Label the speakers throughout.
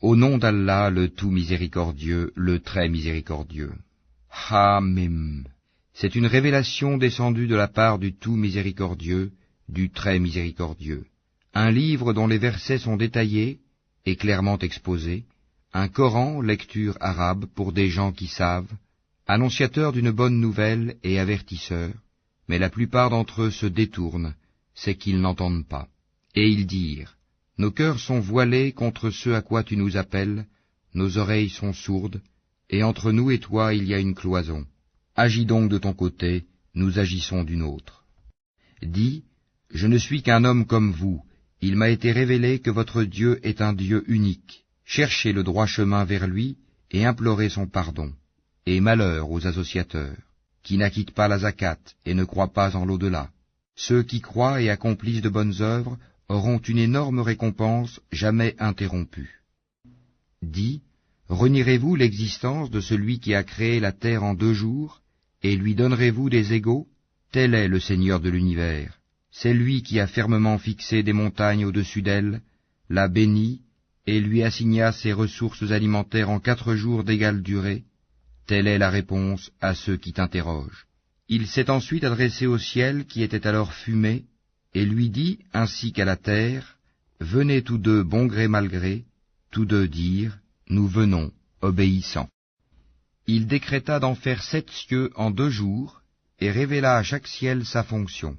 Speaker 1: Au nom d'Allah, le tout miséricordieux, le très miséricordieux. Hamim. C'est une révélation descendue de la part du tout miséricordieux, du très miséricordieux. Un livre dont les versets sont détaillés et clairement exposés, un Coran, lecture arabe pour des gens qui savent, annonciateur d'une bonne nouvelle et avertisseur, mais la plupart d'entre eux se détournent, c'est qu'ils n'entendent pas. Et ils dirent, nos cœurs sont voilés contre ce à quoi tu nous appelles, nos oreilles sont sourdes, et entre nous et toi il y a une cloison. Agis donc de ton côté, nous agissons du nôtre. Dis, je ne suis qu'un homme comme vous, il m'a été révélé que votre Dieu est un Dieu unique. Cherchez le droit chemin vers lui et implorez son pardon. Et malheur aux associateurs, qui n'acquittent pas la zakat et ne croient pas en l'au-delà. Ceux qui croient et accomplissent de bonnes œuvres auront une énorme récompense jamais interrompue. Dis, renierez-vous l'existence de celui qui a créé la terre en 2 jours, et lui donnerez-vous des égaux? Tel est le Seigneur de l'univers. C'est lui qui a fermement fixé des montagnes au-dessus d'elle, l'a bénie, et lui assigna ses ressources alimentaires en 4 jours d'égale durée. Telle est la réponse à ceux qui t'interrogent. Il s'est ensuite adressé au ciel qui était alors fumé, et lui dit, ainsi qu'à la terre, venez tous deux bon gré mal gré, tous deux dirent, nous venons, obéissants. Il décréta d'en faire 7 cieux en 2 jours, et révéla à chaque ciel sa fonction.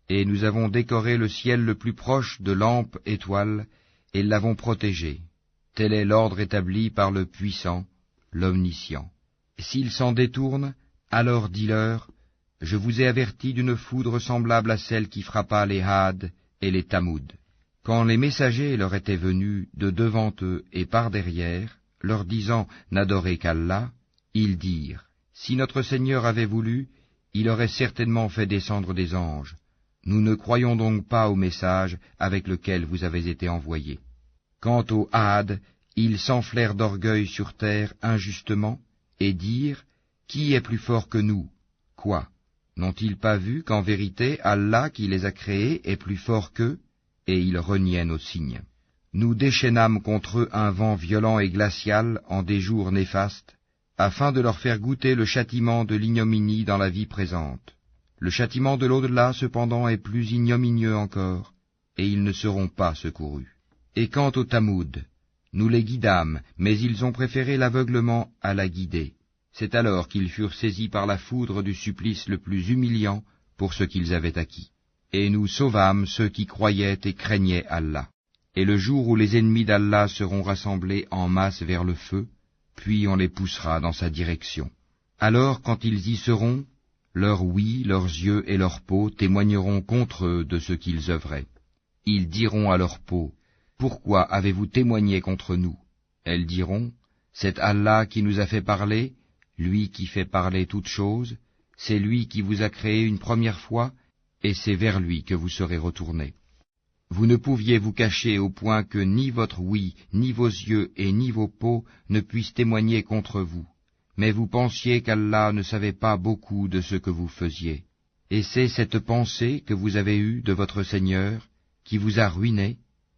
Speaker 1: Et nous avons décoré le ciel le plus proche de lampes étoiles, et l'avons protégé. Tel est l'ordre établi par le puissant, l'omniscient. S'ils s'en détournent, alors dis-leur, je vous ai averti d'une foudre semblable à celle qui frappa les Had et les Tamoud. Quand les messagers leur étaient venus de devant eux et par derrière, leur disant n'adorez qu'Allah, ils dirent, si notre Seigneur avait voulu, il aurait certainement fait descendre des anges. Nous ne croyons donc pas au message avec lequel vous avez été envoyés. Quant aux Had, ils s'enflèrent d'orgueil sur terre injustement, et dirent, qui est plus fort que nous? Quoi? N'ont-ils pas vu qu'en vérité Allah qui les a créés est plus fort qu'eux? Et ils reniaient nos signes. Nous déchaînâmes contre eux un vent violent et glacial en des jours néfastes, afin de leur faire goûter le châtiment de l'ignominie dans la vie présente. Le châtiment de l'au-delà cependant est plus ignominieux encore, et ils ne seront pas secourus. Et quant aux Tamoud, nous les guidâmes, mais ils ont préféré l'aveuglement à la guider. C'est alors qu'ils furent saisis par la foudre du supplice le plus humiliant pour ce qu'ils avaient acquis. Et nous sauvâmes ceux qui croyaient et craignaient Allah. Et le jour où les ennemis d'Allah seront rassemblés en masse vers le feu, puis on les poussera dans sa direction. Alors, quand ils y seront, leur ouïe, leurs yeux et leur peau témoigneront contre eux de ce qu'ils œuvraient. Ils diront à leur peau, pourquoi avez-vous témoigné contre nous? Elles diront, c'est Allah qui nous a fait parler, lui qui fait parler toutes choses, c'est lui qui vous a créé une première fois, et c'est vers lui que vous serez retournés. Vous ne pouviez vous cacher au point que ni votre ouïe, ni vos yeux et ni vos peaux ne puissent témoigner contre vous, mais vous pensiez qu'Allah ne savait pas beaucoup de ce que vous faisiez. Et c'est cette pensée que vous avez eue de votre Seigneur qui vous a ruinés,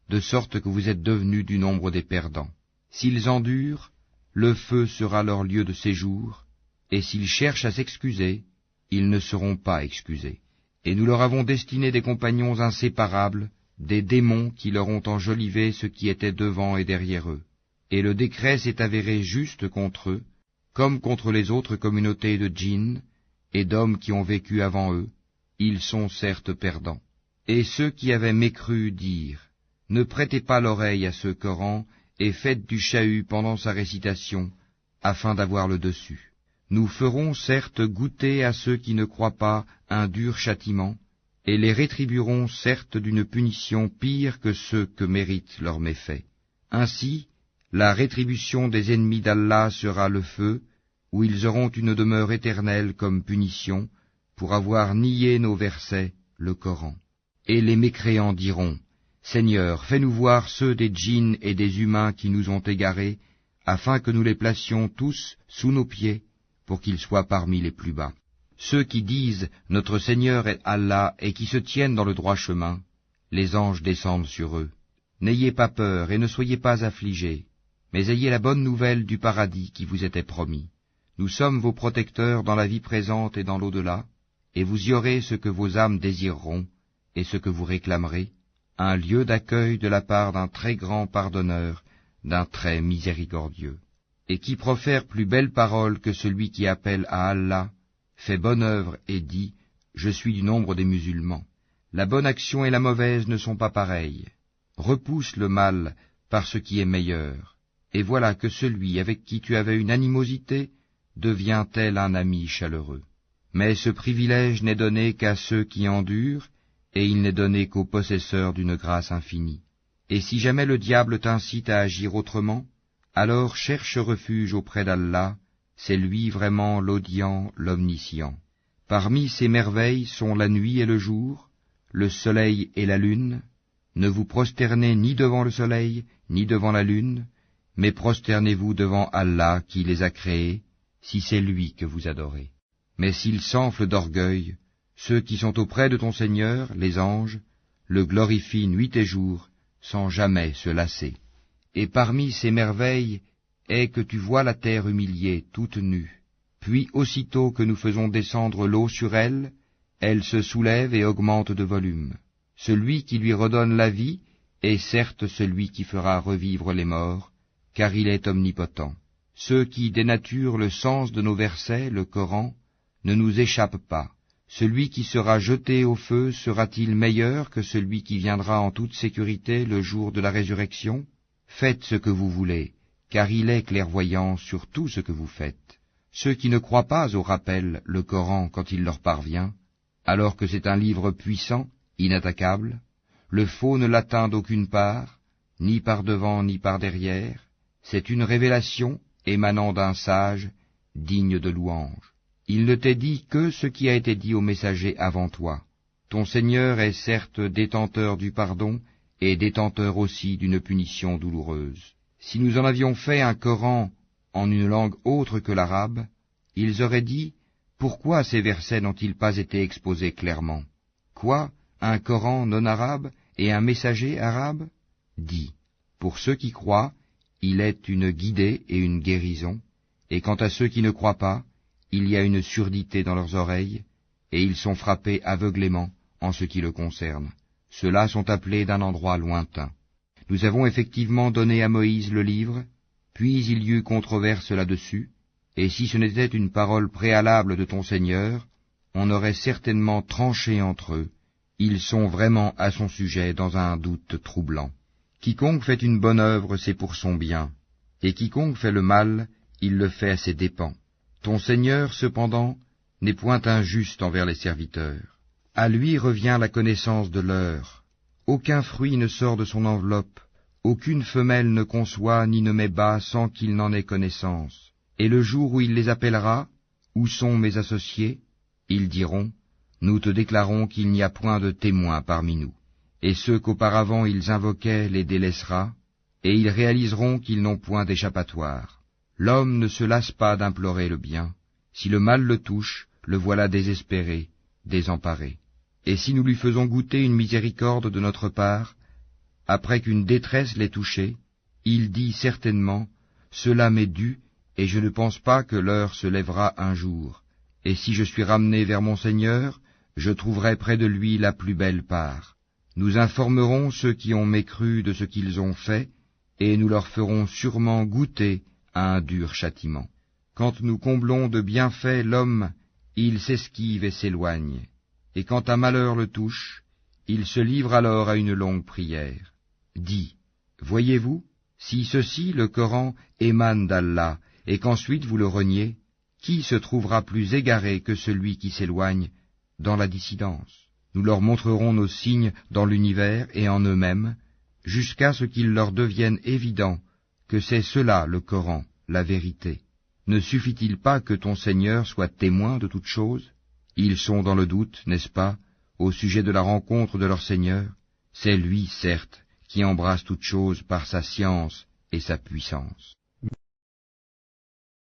Speaker 1: de sorte que vous êtes devenus du nombre des perdants. S'ils endurent, le feu sera leur lieu de séjour, et s'ils cherchent à s'excuser, ils ne seront pas excusés. Et nous leur avons destiné des compagnons inséparables, des démons qui leur ont enjolivé ce qui était devant et derrière eux. Et le décret s'est avéré juste contre eux, comme contre les autres communautés de djinns et d'hommes qui ont vécu avant eux, ils sont certes perdants. Et ceux qui avaient mécru dirent, ne prêtez pas l'oreille à ce Coran, et faites du chahut pendant sa récitation, afin d'avoir le dessus. Nous ferons certes goûter à ceux qui ne croient pas un dur châtiment, et les rétribuerons certes d'une punition pire que ceux que méritent leurs méfaits. Ainsi, la rétribution des ennemis d'Allah sera le feu, où ils auront une demeure éternelle comme punition, pour avoir nié nos versets, le Coran. Et les mécréants diront, Seigneur, fais-nous voir ceux des djinns et des humains qui nous ont égarés, afin que nous les placions tous sous nos pieds, pour qu'ils soient parmi les plus bas. Ceux qui disent « Notre Seigneur est Allah » et qui se tiennent dans le droit chemin, les anges descendent sur eux. N'ayez pas peur et ne soyez pas affligés. mais ayez la bonne nouvelle du paradis qui vous était promis. Nous sommes vos protecteurs dans la vie présente et dans l'au-delà, et vous y aurez ce que vos âmes désireront, et ce que vous réclamerez, un lieu d'accueil de la part d'un très grand pardonneur, d'un très miséricordieux. Et qui profère plus belle parole que celui qui appelle à Allah, fait bonne œuvre et dit, je suis du nombre des musulmans. La bonne action et la mauvaise ne sont pas pareilles. Repousse le mal par ce qui est meilleur, et voilà que celui avec qui tu avais une animosité devient tel un ami chaleureux. Mais ce privilège n'est donné qu'à ceux qui endurent, et il n'est donné qu'aux possesseurs d'une grâce infinie. Et si jamais le diable t'incite à agir autrement, alors cherche refuge auprès d'Allah, c'est lui vraiment l'audient, l'omniscient. Parmi ces merveilles sont la nuit et le jour, le soleil et la lune. Ne vous prosternez ni devant le soleil, ni devant la lune, mais prosternez-vous devant Allah qui les a créés, si c'est lui que vous adorez. Mais s'ils s'enflent d'orgueil, ceux qui sont auprès de ton Seigneur, les anges, le glorifient nuit et jour, sans jamais se lasser. Et parmi ces merveilles est que tu vois la terre humiliée, toute nue. Puis aussitôt que nous faisons descendre l'eau sur elle, elle se soulève et augmente de volume. Celui qui lui redonne la vie est certes celui qui fera revivre les morts, car il est omnipotent. Ceux qui dénaturent le sens de nos versets, le Coran, ne nous échappent pas. Celui qui sera jeté au feu sera-t-il meilleur que celui qui viendra en toute sécurité le jour de la résurrection? Faites ce que vous voulez, car il est clairvoyant sur tout ce que vous faites. Ceux qui ne croient pas au rappel, le Coran, quand il leur parvient, alors que c'est un livre puissant, inattaquable, le faux ne l'atteint d'aucune part, ni par devant ni par derrière, c'est une révélation émanant d'un sage, digne de louange. Il ne t'est dit que ce qui a été dit aux messagers avant toi. Ton Seigneur est certes détenteur du pardon, et détenteur aussi d'une punition douloureuse. Si nous en avions fait un Coran en une langue autre que l'arabe, ils auraient dit, pourquoi ces versets n'ont-ils pas été exposés clairement? Quoi, un Coran non arabe et un messager arabe? Dis, pour ceux qui croient, il est une guidée et une guérison, et quant à ceux qui ne croient pas, il y a une surdité dans leurs oreilles, et ils sont frappés aveuglément en ce qui le concerne. Ceux-là sont appelés d'un endroit lointain. Nous avons effectivement donné à Moïse le livre, puis il y eut controverse là-dessus, et si ce n'était une parole préalable de ton Seigneur, on aurait certainement tranché entre eux. Ils sont vraiment à son sujet dans un doute troublant. Quiconque fait une bonne œuvre, c'est pour son bien, et quiconque fait le mal, il le fait à ses dépens. Ton Seigneur, cependant, n'est point injuste envers les serviteurs. À lui revient la connaissance de l'heure. Aucun fruit ne sort de son enveloppe, aucune femelle ne conçoit ni ne met bas sans qu'il n'en ait connaissance. Et le jour où il les appellera, où sont mes associés? Ils diront, nous te déclarons qu'il n'y a point de témoins parmi nous. Et ceux qu'auparavant ils invoquaient les délaissera, et ils réaliseront qu'ils n'ont point d'échappatoire. L'homme ne se lasse pas d'implorer le bien. Si le mal le touche, le voilà désespéré, désemparé. Et si nous lui faisons goûter une miséricorde de notre part, après qu'une détresse l'ait touché, il dit certainement, cela m'est dû, et je ne pense pas que l'heure se lèvera un jour. Et si je suis ramené vers mon Seigneur, je trouverai près de lui la plus belle part. Nous informerons ceux qui ont mécru de ce qu'ils ont fait, et nous leur ferons sûrement goûter à un dur châtiment. Quand nous comblons de bienfaits l'homme, il s'esquive et s'éloigne, et quand un malheur le touche, il se livre alors à une longue prière. Dis, voyez-vous, si ceci, le Coran, émane d'Allah, et qu'ensuite vous le reniez, qui se trouvera plus égaré que celui qui s'éloigne dans la dissidence? Nous leur montrerons nos signes dans l'univers et en eux-mêmes, jusqu'à ce qu'il leur devienne évident que c'est cela le Coran, la vérité. Ne suffit-il pas que ton Seigneur soit témoin de toutes choses? Ils sont dans le doute, n'est-ce pas, au sujet de la rencontre de leur Seigneur? C'est lui, certes, qui embrasse toutes choses par sa science et sa puissance.